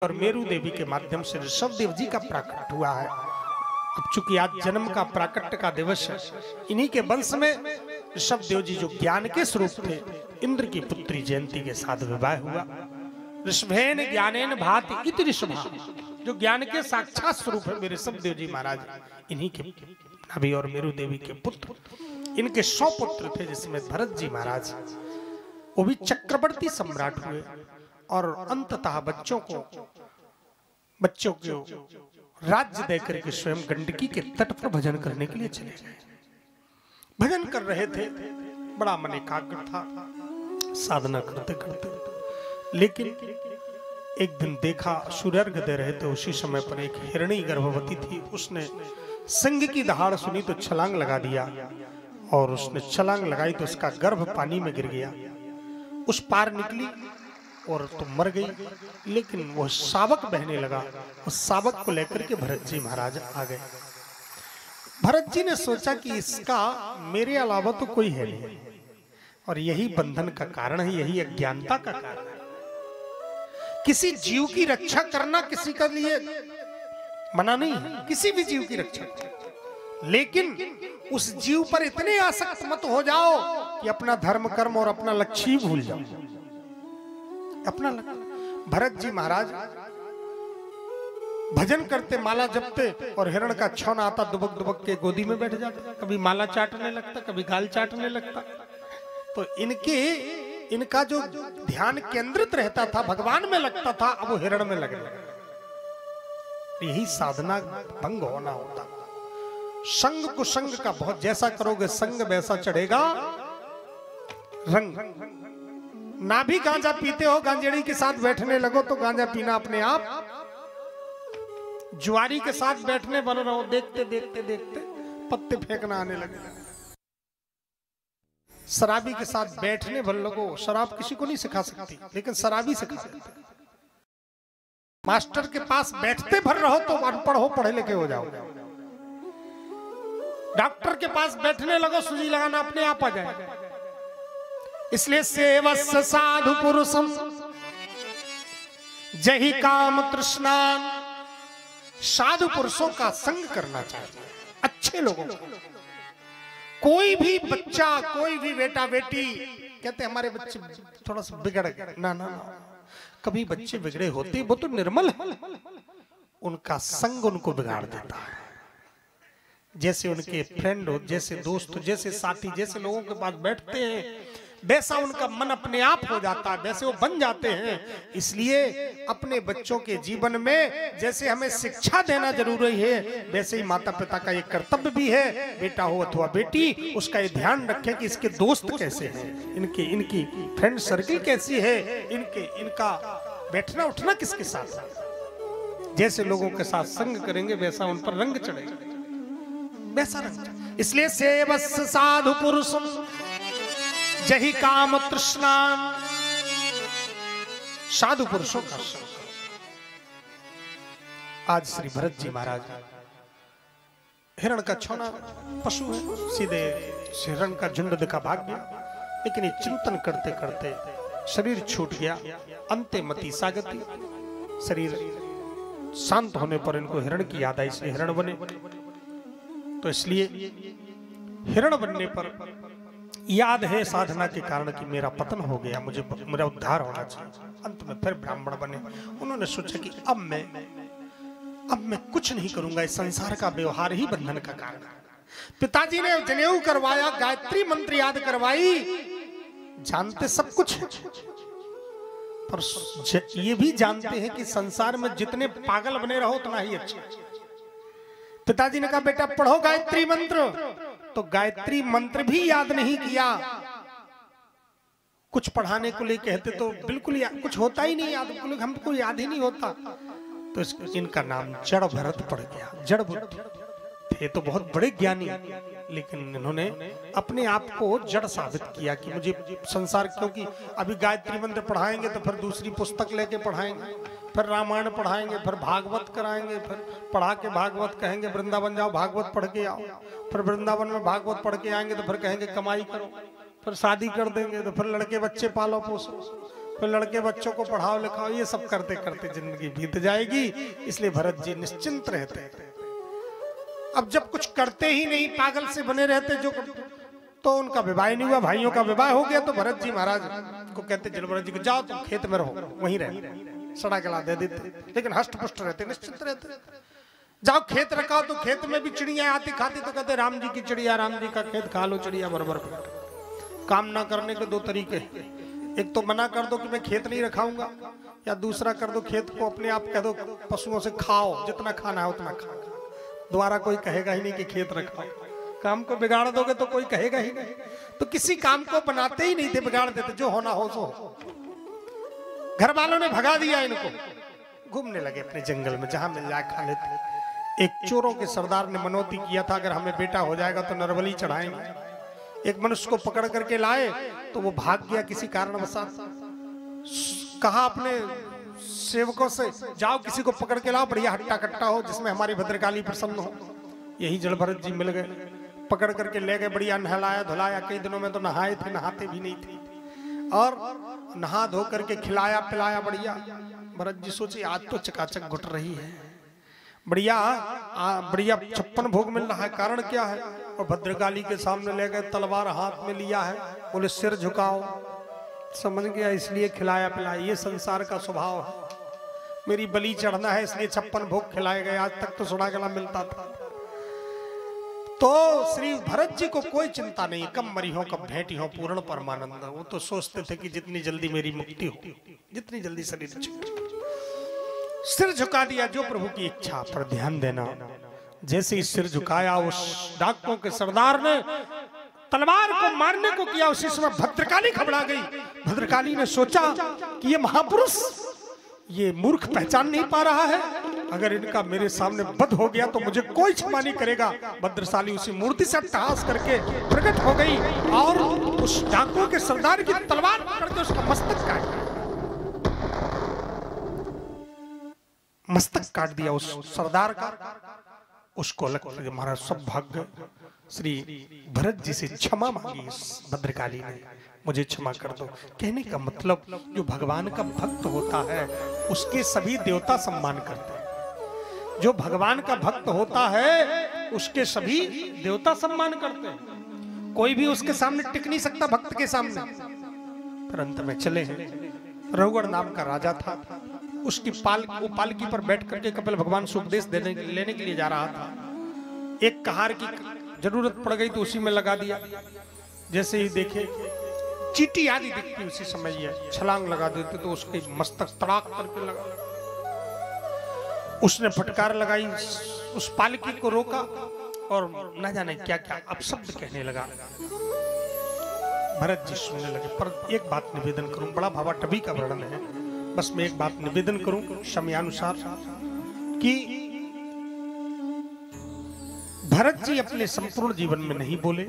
और मेरू देवी के माध्यम से ऋषभ देव जी का प्राकट्य हुआ है। अब चूंकि आज जन्म का प्राकट्य का दिवस है, इन्हीं के वंश में ऋषभ देव जी जो ज्ञान के स्वरूप थे, इंद्र की पुत्री जयंती के साथ विवाह हुआ। ऋषभेन ज्ञानेन भाति इति ऋषभा, जो ज्ञान के साक्षात स्वरूप है मेरे ऋषभ देव जी महाराज, इन्हीं के नाभि और मेरू देवी के पुत्र। इनके 100 पुत्र थे, जिसमें भरत जी महाराज वो भी चक्रवर्ती सम्राट हुए और अंततः बच्चों को राज्य देकर के स्वयं गंडकी के तट पर भजन करने के लिए चले गए। भजन कर रहे थे, बड़ा मन एकाग्र था साधना करते करते। लेकिन एक दिन देखा सूर्यार्घ्य दे रहे थे, उसी समय पर एक हिरणी गर्भवती थी। उसने सिंह की दहाड़ सुनी तो छलांग लगा दिया, और उसने छलांग लगाई तो उसका गर्भ पानी में गिर गया। उस पार निकली और तो मर गई। लेकिन वो शावक बहने लगा, उस शावक को लेकर के भरत जी महाराज आ गए। भरत जी ने सोचा कि इसका मेरे अलावा तो कोई है नहीं, और यही बंधन का कारण है, यही अज्ञानता का कारण है। किसी जीव की रक्षा करना किसी के लिए मना नहीं है, किसी भी जीव की रक्षा, लेकिन उस जीव पर इतने आसक्त मत हो जाओ कि अपना धर्म कर्म और अपना लक्ष्य ही भूल जाओ। अपना भरत जी महाराज भजन करते, माला जपते, और हिरण का छौना आता, दुबक दुबक के गोदी में बैठ जाता, कभी माला चाटने लगता, कभी गाल चाटने लगता। तो इनका जो ध्यान केंद्रित रहता था, भगवान में लगता था, अब वो हिरण में लगने लगा। यही साधना भंग होना होता। संग को संग का बहुत, जैसा करोगे संग वैसा चढ़ेगा रंग। ना भी गांजा पीते हो, गांजेड़ी के साथ बैठने लगो तो गांजा पीना अपने आप। जुआरी के साथ बैठने बन रहो, देखते देखते देखते पत्ते फेंकना आने लगे। शराबी के साथ बैठने भर लगो, शराब किसी को नहीं सिखा सकती, लेकिन शराबी सिखा सकती। मास्टर के पास बैठते भर रहो तो अनपढ़ हो, पढ़े लिखे हो जाओ। डॉक्टर के पास बैठने लगो, सुई लगाना अपने आप आ जाए। इसलिए सेवस्य साधु पुरुषम जहि काम तृष्णान, साधु पुरुषों का संग करना चाहिए, अच्छे लोगों को। कोई भी बच्चा, कोई भी बेटा बेटी कहते हमारे बच्चे थोड़ा सा बिगड़ गए, ना ना ना, कभी बच्चे बिगड़े होते वो तो निर्मल है, उनका संग उनको बिगाड़ देता है। जैसे उनके फ्रेंड हो, जैसे दोस्त हो, जैसे साथी, जैसे लोगों के पास बैठते हैं, वैसा उनका मन अपने आप हो जाता है, वैसे वो बन जाते हैं। इसलिए अपने बच्चों के जीवन में जैसे हमें शिक्षा देना जरूरी है, वैसे ही माता पिता का ये कर्तव्य भी है, बेटा हो अथवा बेटी, उसका ये ध्यान रखें कि इसके दोस्त कैसे हैं, इनकी फ्रेंड सर्किल कैसी है, इनका बैठना उठना किसके साथ। जैसे लोगों के साथ संग करेंगे वैसा उन पर रंग चढ़ेगा, वैसा रंग। इसलिए सेवस्य साधु पुरुषम जहि काम तृष्णान, साधु पुरुषों का संग। आज श्री भरत जी महाराज, हिरण का छौना पशु है, सीधे हिरण का झुंड दिखा भाग गया। लेकिन ये चिंतन करते करते शरीर छूट गया, अंते मति सागति। शरीर शांत होने पर इनको हिरण की याद आई, इसलिए हिरण बने। तो इसलिए हिरण बनने पर याद है साधना के कारण कि मेरा पतन हो गया, मुझे मेरा उद्धार होना चाहिए। अंत में फिर ब्राह्मण बने। उन्होंने सोचा कि अब मैं कुछ नहीं करूंगा, इस संसार का व्यवहार ही बंधन का कारण है। पिताजी ने जनेऊ करवाया, गायत्री मंत्र याद करवाई, जानते सब कुछ है, पर ये भी जानते हैं कि संसार में जितने पागल बने रहो उतना ही अच्छा। पिताजी ने कहा बेटा पढ़ो गायत्री मंत्र, तो गायत्री मंत्र भी याद नहीं किया। कुछ पढ़ाने को लिए कहते तो बिल्कुल कुछ होता ही नहीं याद, हमको याद ही नहीं होता। तो इनका नाम जड़ भरत पड़ गया। जड़ बुद्धि थे तो बहुत बड़े ज्ञानी, लेकिन इन्होंने अपने आप को जड़ साबित किया कि मुझे संसार, क्योंकि अभी गायत्री मंत्र पढ़ाएंगे तो फिर दूसरी पुस्तक लेके पढ़ाएंगे, फिर रामायण पढ़ाएंगे, फिर भागवत कराएंगे, फिर पढ़ा के भागवत कहेंगे वृंदावन जाओ भागवत पढ़ के आओ, फिर वृंदावन में भागवत पढ़ के आएंगे तो फिर कहेंगे कमाई करो, फिर शादी कर देंगे तो फिर लड़के बच्चे पालो पोसो, फिर लड़के बच्चों को पढ़ाओ लिखाओ, ये सब करते करते जिंदगी बीत जाएगी। इसलिए भरत जी निश्चिंत रहते। अब जब कुछ करते ही नहीं, पागल से बने रहते जो, तो उनका विवाह नहीं हुआ। भाइयों का विवाह हो गया तो भरत जी महाराज को कहते, चलो भरत जी को जाओ तुम खेत में रहो, वहीं रह, सड़ा गला दे देते, लेकिन हष्ट पुष्ट रहते, निश्चिंत रहते। जाओ खेत रखाओ तो खेत में भी चिड़िया आती खाती, तो कहते राम जी की चिड़िया, राम जी का खेत खा लो चिड़िया बराबर। काम ना करने के दो तरीके, एक तो मना कर दो कि मैं खेत नहीं रखाऊंगा, या दूसरा कर दो खेत को अपने आप कह दो पशुओं से खाओ, जितना खाना है उतना खाओ, दोबारा कोई कहेगा ही नहीं कि खेत रखाओ। काम को बिगाड़ दोगे तो कोई कहेगा ही नहीं। तो किसी काम को बनाते ही नहीं थे, बिगाड़ देते, जो होना हो सो। घर वालों ने भगा दिया इनको, घूमने लगे अपने जंगल में, जहां मिल जाए खा लेते। एक चोरों के सरदार ने मनौती किया था, अगर हमें बेटा हो जाएगा तो नरबली चढ़ाएंगे। एक मनुष्य को पकड़ करके लाए तो वो भाग गया किसी कारणवशात। कहा अपने सेवकों से, जाओ किसी को पकड़ के लाओ, बढ़िया हट्टा कट्टा हो, जिसमें हमारी भद्रकाली प्रसन्न हो। यही जड़ भरत जी मिल गए, पकड़ करके ले गए, बढ़िया नहलाया धुलाया। कई दिनों में तो नहाए थे, नहाते भी नहीं थे, और नहा धो करके खिलाया पिलाया बढ़िया। भरत जी सोचे आज तो चकाचक घुट रही है, बढ़िया बढ़िया 56 भोग मिल रहा है, कारण क्या है? और भद्रकाली के सामने ले गए, तलवार हाथ में लिया है, बोले सिर झुकाओ। समझ गया, इसलिए खिलाया पिलाया, ये संसार का स्वभाव है, मेरी बलि चढ़ना है इसलिए 56 भोग खिलाए गए। आज तक तो सुना गला मिलता था। तो श्री भरत जी को कोई चिंता नहीं, कम मरी हो कब भेंटी हो पूर्ण परमानंद। वो तो सोचते थे कि जितनी जल्दी मेरी मुक्ति हो, जितनी जल्दी शरीर छूटे। सिर झुका दिया, जो प्रभु की इच्छा। पर ध्यान देना, जैसे ही सिर झुकाया उस डाकुओं के सरदार ने तलवार को मारने को किया, उसी समय भद्रकाली घबरा गई। भद्रकाली ने सोचा कि ये महापुरुष, ये मूर्ख पहचान नहीं पा रहा है, अगर इनका मेरे सामने वध हो गया तो मुझे कोई क्षमा नहीं करेगा। भद्रशाली उसी मूर्ति से अट्टहास करके प्रकट हो गई और उस डाकुओं के सरदार की तलवार पकड़ के उसका मस्तक काट दिया। मस्तक काट दिया उस सरदार का। उसको लगा महाराज सब भाग गए। श्री भरत जी से क्षमा मांगी भद्रकाली ने, मुझे क्षमा कर दो। कहने का मतलब, जो भगवान का भक्त होता है उसके सभी देवता सम्मान करते हैं। जो भगवान का भक्त होता है उसके सभी देवता सम्मान करते हैं। कोई भी उसके सामने टिक नहीं सकता भक्त के सामने। पर अंत में चले हैं, रघुगण नाम का राजा था, उसकी पालकी पर बैठ करके कपिल भगवान से उपदेश लेने के लिए जा रहा था। एक कहार की जरूरत पड़ गई तो उसी में लगा दिया। जैसे ही देखे चींटी आदि दिखती उसी समय ये छलांग लगा देते तो उसके मस्तक तड़ाक करके लगा। उसने फटकार लगाई, उस पालकी को रोका और न जाने क्या क्या अपशब्द कहने लगा। भरत जी सुनने लगे। पर एक बात निवेदन करूं, बड़ा भावाटवी का वर्णन है, बस मैं एक बात निवेदन करूं समयानुसार कि भरत जी अपने संपूर्ण जीवन में नहीं बोले,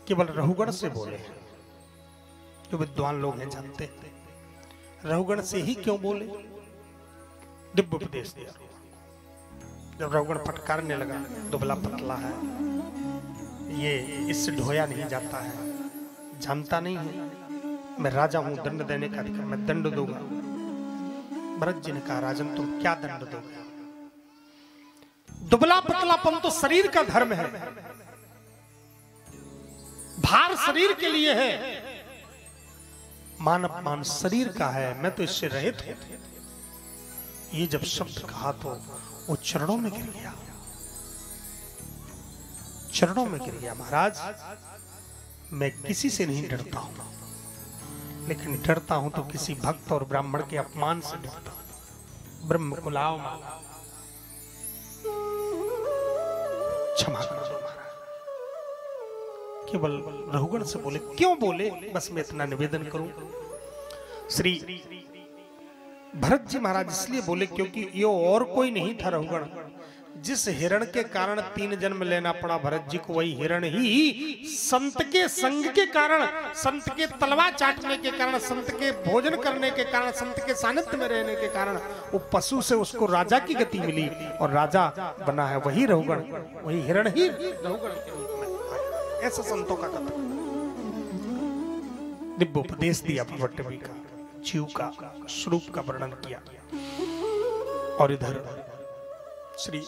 केवल रघुगण से बोले। जो विद्वान लोग हैं जानते हैं, रघुगण से ही क्यों बोले, दिव्य उपदेश दिया। जब रघुगण फटकारने लगा, दुबला पतला है, ये इससे ढोया नहीं जाता है, जानता नहीं है मैं राजा हूं, दंड देने का अधिकार, मैं दंड दूंगा। भरत जी ने कहा, राजन तुम क्या दंड दोगे? दुबला पतलापन तो शरीर का धर्म है, भार शरीर के लिए है, मान अपमान शरीर का है, मैं तो इससे रहित हूं। ये जब शब्द कहा तो वो चरणों में गिर गया, चरणों में गिर गया। महाराज मैं किसी से नहीं डरता हूं, लेकिन डरता हूं तो किसी भक्त और ब्राह्मण के अपमान से डरता हूं। ब्रह्म को लाओ, क्षमा करो महाराज। केवल रघुगण से बोले, क्यों बोले? बस मैं इतना निवेदन करूं, श्री भरत जी महाराज इसलिए बोले क्योंकि ये और कोई नहीं था रघुगण। जिस हिरण के कारण 3 जन्म लेना पड़ा भरत जी को, वही हिरण ही संत के संग के कारण, संत के तलवा चाटने के कारण, संत के भोजन करने के कारण, संत के सानिध्य में रहने के कारण वो पशु से उसको राजा की गति मिली और राजा बना है। वही रघुगण, वही हिरण ही रघुगण के रूप में। ऐसा संतों का कथन, दिव्य उपदेश दिया भट्टवी का। जीव का स्वरूप का वर्णन किया। और इधर श्री